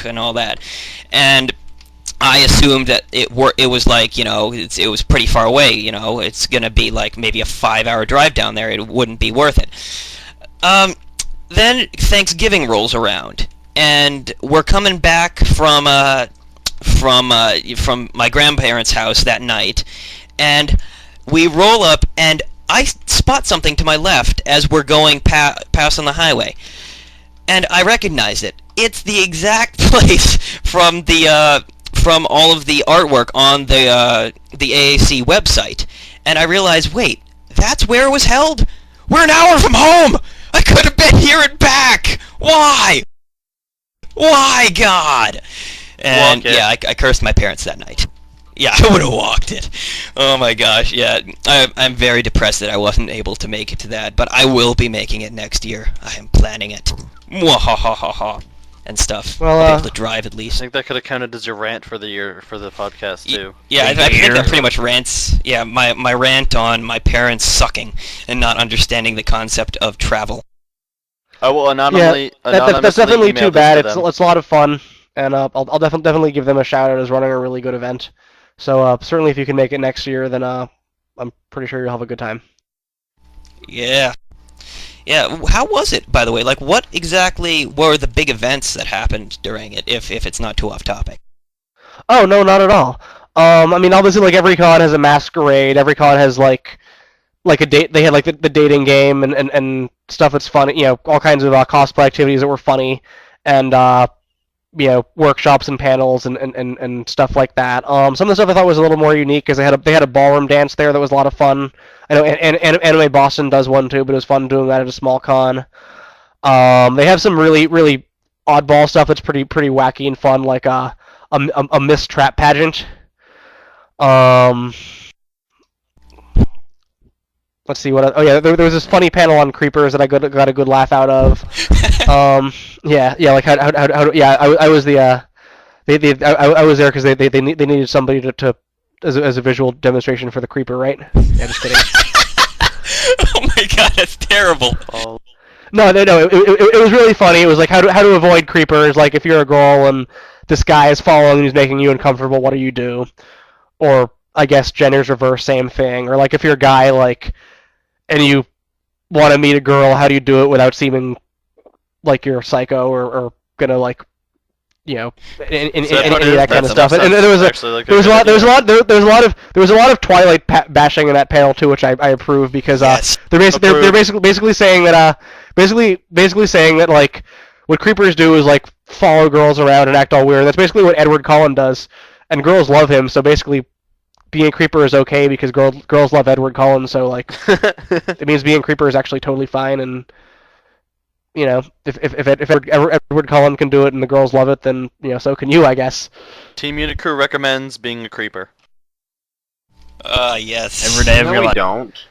and all that, and I assumed that it was like, it was pretty far away, it's gonna be like maybe a 5-hour drive down there. It wouldn't be worth it. Then Thanksgiving rolls around, and we're coming back from my grandparents' house that night, and we roll up, and I spot something to my left as we're going past on the highway, and I recognize it. It's the exact place from all of the artwork on the AAC website, and I realize, wait, that's where it was held? We're an hour from home! I could have been here and back! Why? Why, God? And yeah, I cursed my parents that night. Yeah, I would have walked it. Oh my gosh, yeah. I'm very depressed that I wasn't able to make it to that, but I will be making it next year. I am planning it. Mwahahaha. And stuff. Well, I'll be able to drive at least. I think that could have counted as your rant for the year, for the podcast, too. Yeah, I think that pretty much rants. Yeah, my rant on my parents sucking and not understanding the concept of travel. I will anonymously that's definitely too bad. It's a lot of fun, and I'll definitely give them a shout out as running a really good event. So certainly, if you can make it next year, then I'm pretty sure you'll have a good time. Yeah. Yeah, how was it, by the way? Like, what exactly were the big events that happened during it, if it's not too off topic? Oh, no, not at all. I mean, obviously, like, every con has a masquerade, every con has, like a date, they had, like, the dating game and stuff that's funny, all kinds of cosplay activities that were funny, and, workshops and panels and stuff like that. Some of the stuff I thought was a little more unique, because they had a ballroom dance there that was a lot of fun. I know Anime Boston does one too, but it was fun doing that at a small con. They have some really, really oddball stuff that's pretty wacky and fun, like a Miss Trap pageant. Let's see what. Oh yeah, there was this funny panel on creepers that I got a good laugh out of. Yeah, like how yeah, I was the I was there because they needed somebody to as a visual demonstration for the creeper, right? Yeah, just kidding. Oh my god, that's terrible. Oh. No, it was really funny. It was like how to avoid creepers. Like if you're a girl and this guy is following and he's making you uncomfortable, what do you do? Or I guess gender's reverse, same thing. Or like if you're a guy and you want to meet a girl, how do you do it without seeming like you're a psycho or gonna any of that kind of stuff. And there was a lot of Twilight bashing in that panel too, which I approve because they're basically saying that like what creepers do is like follow girls around and act all weird. That's basically what Edward Cullen does, and girls love him. So basically, being a creeper is okay because girls love Edward Cullen. So like, it means being a creeper is actually totally fine. And if Edward Cullen can do it and the girls love it, then so can you, I guess. Team Unit Crew recommends being a creeper. Yes. Every day of your life.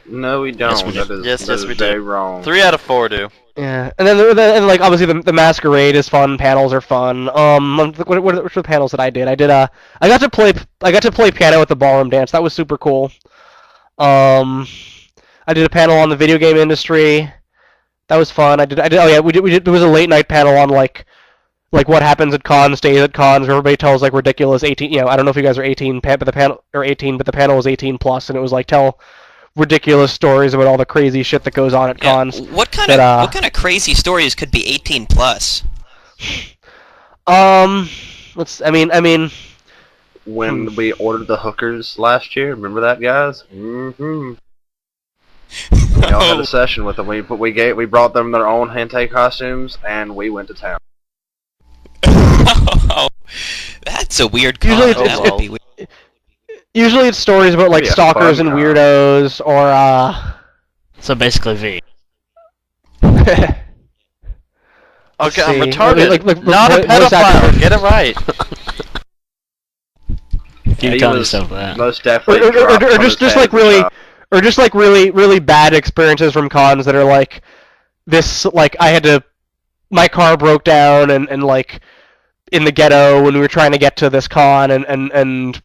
No, we don't. Yes, we do. Very wrong. 3 out of 4 do. Yeah, and then like obviously the masquerade is fun. Panels are fun. What were the panels that I did? I got to play piano at the ballroom dance. That was super cool. I did a panel on the video game industry. That was fun. I did. Oh yeah, we did. There was a late night panel on like what happens at cons, stays at cons, where everybody tells like ridiculous 18. I don't know if you guys are 18, but the panel was 18 plus, and it was like tell ridiculous stories about all the crazy shit that goes on at cons. What kind of crazy stories could be 18 plus? I mean. When we ordered the hookers last year, remember that, guys? Mm-hmm. We all had a session with them. We brought them their own hentai costumes, and we went to town. Oh, that's a weird con. Usually it's stories about like stalkers and weirdos, or So basically V. Okay, I'm retarded. Not a pedophile. Get it right. Keep telling yourself that. Most definitely. Or just like really bad experiences from cons that are like this. Like my car broke down and like in the ghetto when we were trying to get to this con and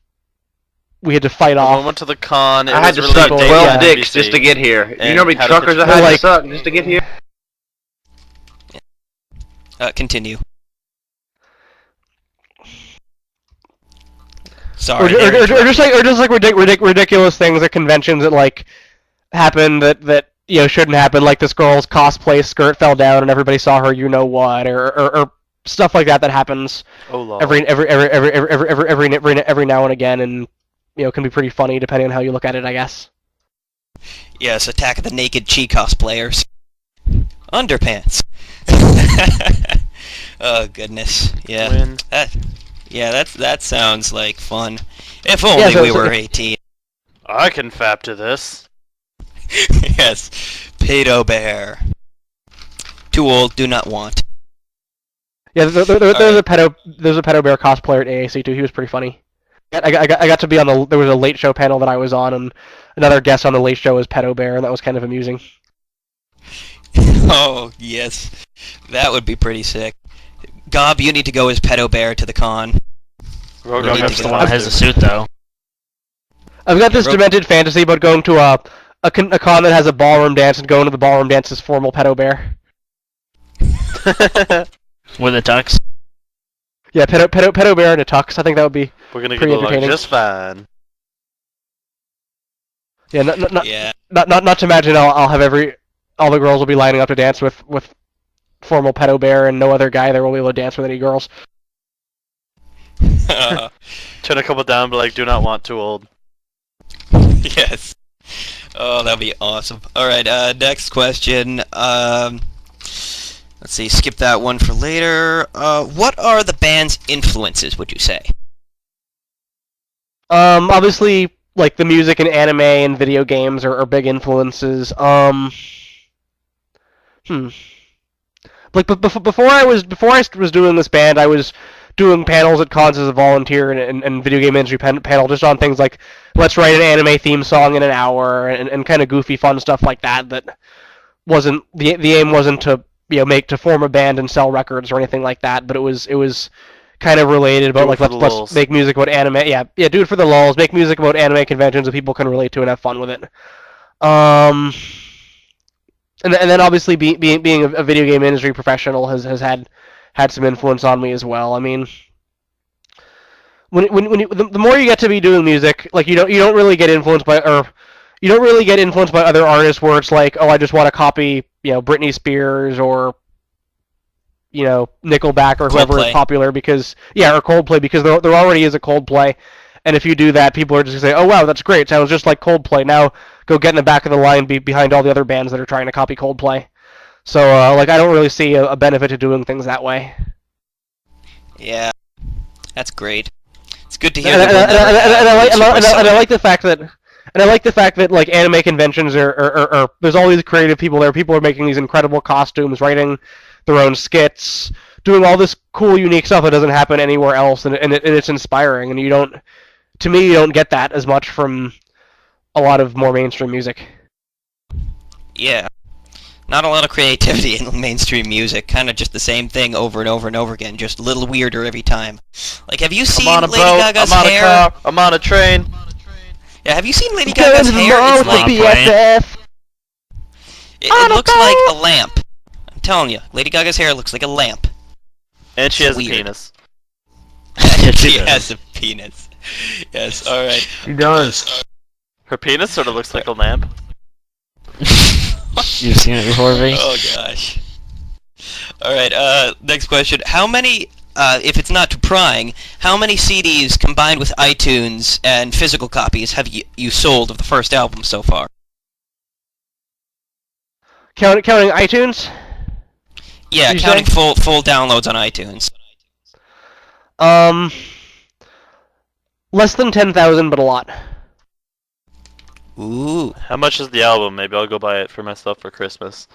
we had to fight off. I went to the con. I had to suck 12 dicks just to get here. You know how many truckers I had to suck just to get here? Continue. Sorry. Or just like ridiculous things at conventions that like happen that shouldn't happen. Like this girl's cosplay skirt fell down and everybody saw her. You know what? Or stuff like that happens every now and again, and can be pretty funny depending on how you look at it, I guess. Yes, Attack of the Naked Chi cosplayers. Underpants. Oh goodness, yeah. That sounds like fun. If only we were 18. I can fap to this. Yes, Pedo Bear. Too old, do not want. Yeah, there's a Pedo Bear cosplayer at AAC too. He was pretty funny. I got to be on there was a late show panel that I was on, and another guest on the late show was Pedo Bear, and that was kind of amusing. Oh yes, that would be pretty sick. Gob, you need to go as Pedo Bear to the con. Roguelf's the one that has a suit, though. I've got this demented fantasy about going to a con that has a ballroom dance and going to the ballroom dance as formal Pedo Bear. With a tux? Yeah, Pedo Bear in a tux. I think that would be We're gonna pretty get along entertaining. just fine. Yeah, not to imagine I'll have all the girls will be lining up to dance with formal Pedo Bear, and no other guy there will be able to dance with any girls. Turn a couple down, but like, do not want too old. Yes. Oh, that'd be awesome. Alright, next question. Let's see, skip that one for later. What are the band's influences, would you say? Obviously, like, the music and anime and video games are big influences. Like, before I was doing this band, I was doing panels at cons as a volunteer and video game industry panel just on things like let's write an anime theme song in an hour and kind of goofy fun stuff like that. That wasn't the aim wasn't to to form a band and sell records or anything like that, but it was kind of related about like let's make music about anime. Yeah, do it for the lulz. Make music about anime conventions that people can relate to and have fun with it. And then obviously being a video game industry professional has had some influence on me as well. I mean, the more you get to be doing music, like you don't really get influenced by other artists where it's like, oh, I just want to copy Britney Spears or Nickelback or whoever is popular or Coldplay, because there already is a Coldplay. And if you do that, people are just going to say, oh, wow, that's great. Sounds just like Coldplay. Now go get in the back of the line behind all the other bands that are trying to copy Coldplay. So, I don't really see a benefit to doing things that way. Yeah, that's great. It's good to hear. And I like the fact that like anime conventions are there's all these creative people there. People are making these incredible costumes, writing their own skits, doing all this cool, unique stuff that doesn't happen anywhere else, and it's inspiring. And you don't get that as much from a lot of more mainstream music. Yeah. Not a lot of creativity in mainstream music. Kind of just the same thing over and over and over again, just a little weirder every time. Like, have you seen Lady Gaga's hair? I'm on a car. I'm on a train. Yeah, have you seen Lady Gaga's hair? It's like it looks like a lamp. I'm telling you, Lady Gaga's hair looks like a lamp. And she has a penis. She has a penis. Yes. All right. She does. Her penis sort of looks like a lamp. You've seen it before, V? Oh gosh. Alright, next question. How many, if it's not too prying, how many CDs combined with iTunes and physical copies have you sold of the first album so far? Counting iTunes? Yeah, counting full downloads on iTunes. Less than 10,000, but a lot. Ooh. How much is the album? Maybe I'll go buy it for myself for Christmas.